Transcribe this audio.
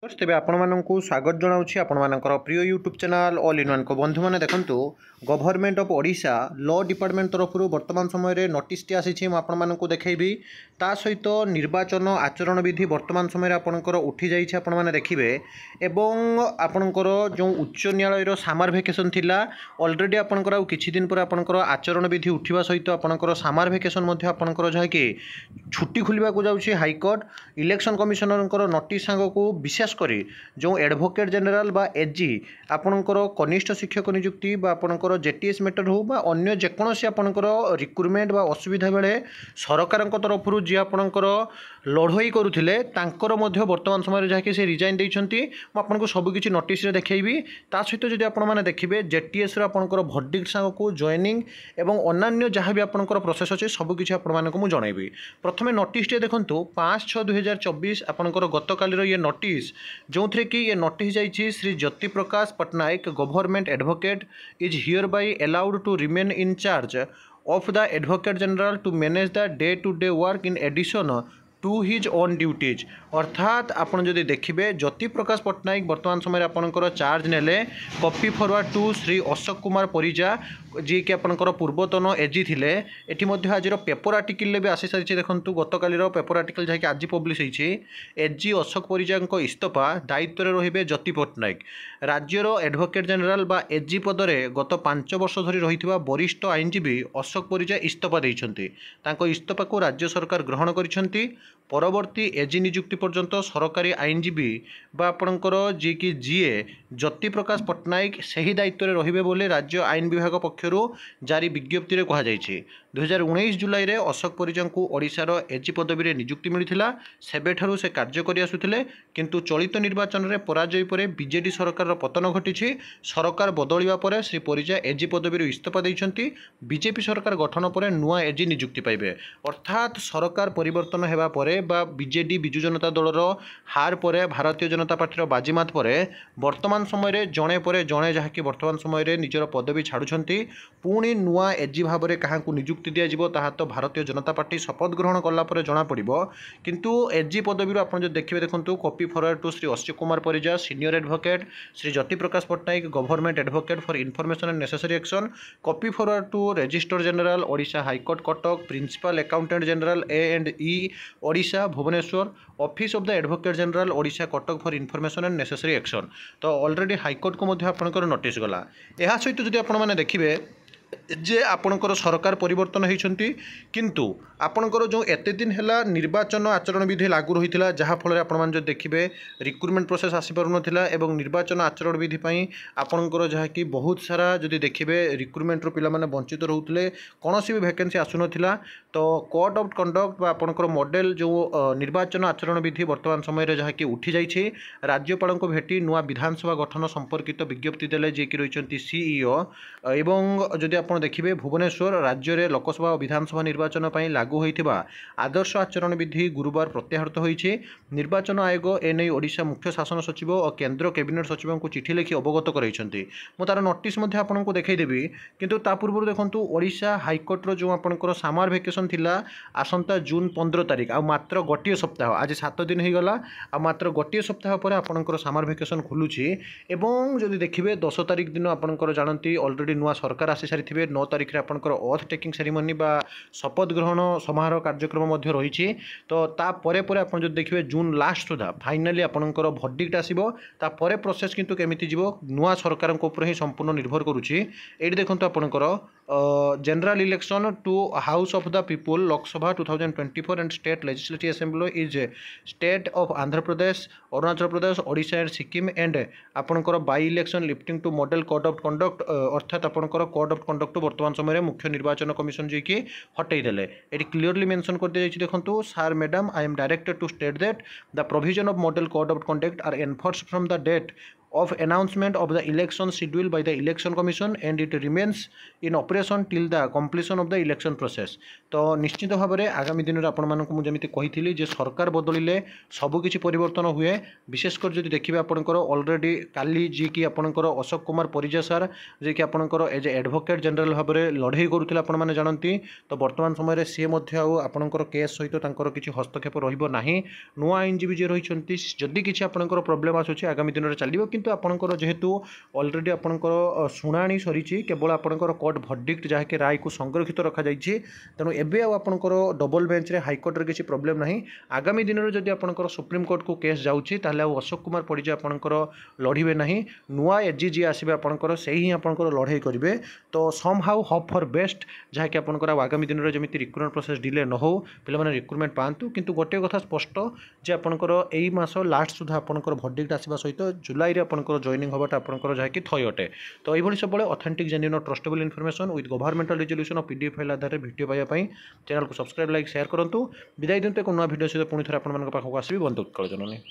तेज आपको स्वागत जनाऊँगी आपर प्रिय YouTube channel all in one को बंधु मैंने देखो government of Odisha law department तरफ वर्तमान समय नोटिस टी आसी आपको देखी ता सहित निर्वाचन आचरण विधि वर्तमान समय आपंकर उठी जाइए आपने देखिए एवं आपणकर जो उच्च न्यायालय सामार भेकेसन थिला ऑलरेडी आपंकर किछि दिन पर आपंकर आचरण विधि उठा सहित आपंकर सामार भेकेसन आपंकर जहाँकि छुट्टी खोलने को जाऊँगी हाइकोर्ट इलेक्शन कमिशनर नोटिस सांग को विशेष करी जो एडवोकेट जनरल बा एजी आपणकर कनिष्ठ शिक्षक नियुक्ति बा आपणकर जेटीएस मैटर हो बा अन्य जेकोसी आपणकर रिक्रुटमेंट बा असुविधा बेले सरकार तरफ जी आपणकर लड़ई करुले वर्तमान समय जहाँकि से रिजाइन देइछंती मु आपनको सबकिछि नोटिस रे देखैबी ता सहित जदि आपण माने देखिबे जेटीएस रो आपणकर भर्डिक्ट सांग को जॉइनिंग एवं अन्य जहाँ भी आपणकर प्रोसेस अछि सबकिछि आपण मानको मु जणाइबी। प्रथमे नोटिस टे देखंतु 5/6/2024 आपणकर गतकाली ये नोटिस जो थे कि ये नोटिस जाइए Shri Jyoti Prakash Pattanaik government advocate is hereby allowed to remain in charge of the advocate general to manage the day to day work in addition to his own duties अर्थात आपड़ जदि देखिए ज्योति प्रकाश पट्टनायक वर्तमान समय आपंकर चार्ज नेले copy forward to Shri Ashok Kumar Parija ji कि आपंकर पूर्वतन एजी थिले एटी मध्य आज पेपर आर्टिकल भी आसी सारी देखूँ गतकाली पेपर आर्टिकल जहाँकि आज पब्लिश होती एजी अशोक परिजा इस्तफा दायित्व रे ज्योति पट्टनायक राज्यर एडवोकेट जनरल बा एजी पदरे गत 5 वर्ष धरी रही वरिष्ठ आईनजीवी अशोक परिजा इस्तफा देइछन्ति तांको इस्तफा को राज्य सरकार ग्रहण करिछन्ति परवर्ती एजी नियुक्ति पर्यंत सरकारी आईनजीवी बा आपणकर जी कि जीए ज्योति प्रकाश पट्टनायक सही दायित्व रे रहिबे बोले राज्य आईन विभाग पक्षर जारी विज्ञप्ति रे कहा जायछि। 2019 जुलाई रे अशोक परिजा को ओडिशार एजी पदवी नियुक्ति मिलता सेबेठारु से कार्य कर आसुथिले किंतु चलित निर्वाचन में पराजय पर बीजेडी सरकार पतन घटी सरकार बदलिबा पर श्री परिजा एजी पदवी इस्तफा देइछन्ति बीजेपी सरकार गठन पर नुआ एजी नियुक्ति पाइबे अर्थात सरकार परिवर्तन हेबा परे बा बीजेडी बिजु जनता दलर हार पर भारतीय जनता पार्टी बाजीमात पर वर्तमान समय जड़े पर जड़े जहाँकि वर्तमान समय निजर पदवी छाड़ुछन्ति पुणी नुआ एजी भाव में क्या नियुक्ति दिज्व ताहा तो भारतीय जनता पार्टी शपथ ग्रहण कलापर जना पड़ो किंतु एजी पदवी आप देखिए देखो copy forward to Shri Ashok Kumar Parija senior advocate Shri Jyoti Prakash Pattanaik government advocate for information and necessary action copy forward to registrar general Odisha high court Cuttack principal accountant general ए&ई Odisha Bhubaneswar office of the advocate general Odisha Cuttack for information and necessary action तो already high court को आपंकर notice गला। यह सहित जदि आपने देखिए जे आपणकर सरकार परिवर्तन होती किंतु आपणकर जो एते दिन है निर्वाचन आचरण विधि लागू रही है जहाँफल आपण जो देखिए रिक्रुटमेंट प्रोसेस आसीपार एवं निर्वाचन आचरण विधि आपणकर जहाँ कि बहुत सारा जदि देखिए रिक्रुटमेंट पिला माने वंचित रोते कौन भी वैकेंसी आसुन तो कोड ऑफ कंडक्ट आपणकर मॉडल जो निर्वाचन आचरण विधि वर्तमान समय जहाँ कि उठी जाइए राज्यपाल को भेटी नुआ विधानसभा गठन संपर्कित विज्ञप्ति देले जे कि रही सीईओ एवं जदि आप देखिए भुवनेश्वर राज्य में लोकसभा और विधानसभा निर्वाचन पर लागू होता आदर्श आचरण विधि गुरुवार प्रत्याहृत होती निर्वाचन आयोग एने ओडिशा मुख्य शासन सचिव और केंद्र कैबिनेट सचिव को चिठी लिखि अवगत कराइछन्ति मु तार नोटिस आपको देखईदेवी किंतु ता पूर्व देखो ओडिशा हाईकोर्टर जो आपंकर सामार भेकेसन थिला आसंता जून 15 तारिख आ मात्र गोटे सप्ताह आज 7 दिन हो गला आ मात्र गोटे सप्ताह पर आपंकर सामार भेकेसन खुलुछि एवं जदि देखिए 10 तारिख दिन आपंकर जानती ऑलरेडी नुआ सरकार आसी सारी 9 तारिख में आपंकर ऑथ टेकिंग सेरेमनी बा शपथ ग्रहण समारोह कार्यक्रम रही तो तापर आप देखिए जून लास्ट सुधा फाइनाली आपंकर भर्डिक्ट आसो तापर प्रोसेस किंतु केमिति जीवो नुआ सरकार ही संपूर्ण निर्भर करुच्ची ये देखो आपंकर general election to house of the people Lok Sabha 2024 and state legislative assembly is state of Andhra Pradesh Arunachal Pradesh Odisha and Sikkim and आपंकर bye election lifting to model code of conduct अर्थात आपंकर कोड ऑफ कंडक्ट वर्तमान समय मुख्य निर्वाचन कमिशन जी की हटईदे ये क्लीयरली मेंशन कर दी देखो sir madam I am directed to state that the provision of model code of conduct are enforce from the date of announcement of the election schedule by the election commission and it remains in operation till the completion of the election process। तो निश्चित भाव में आगामी दिन में आपण मानक मुझे कही जे सरकार बदलिले सबकि परिवर्तन हुए। विशेषकर जब देखिए आपंकर अलरेडी काली जी कि आपंकर अशोक कुमार परिजा सार जे कि आपंकर एज एडवोकेट जनरल भाव में लड़े करुले आपण जानती। तो बर्तमान समय सी आपंकर केस सहित किसी हस्तक्षेप रहा नुआ आईनजीवी जी रही जदि किसी आपंकर प्रोब्लेम आसूँ आगामी दिन में चलो किंतु आपंकर जेहेतु अलरेडी आपंकर शुणाणी सरी केवल आपंकर कोर्ट भर्डिक्ट जहाँकि राय को संरक्षित रखा जाइए तेणु एबे आपंकर डबल बेंच रे हाईकोर्ट रे किसी प्रोब्लेम नहीं। आगामी दिन में जब आपंकर सुप्रीम कोर्ट को केस जाऊँगी ताहले अशोक कुमार परिजा आपंकर लड़े नहीं नुआ एजी जी आसवे आपंकर से ही आपंकर लड़ाई करेंगे। तो somehow hope for best जहाँकि आपंकर आगामी दिन में जमी रिक्रुटमेंट प्रोसेस डिले न हो पे रिक्रुटमेंट पातु किंतु गोटे कथा स्पष्ट जे आपंकर यही मास लास्ट सुधा आपंकर भर्डिक्ट आसवा सहित जुलाई रे आपंकर जॉइनिंग होबाटा आपंकर जहाँकि थय अटे। तो यही सब authentic genuine trustable information with governmental resolution और पीडीएफ फाइल आधार वीडियो पाइबापी चैनल को सब्सक्राइब लाइक शेयर करूँ। विदाय दिंतु एक नया वीडियो सहित पुणी थे आपको आसबि बंधु उत्कल जननी।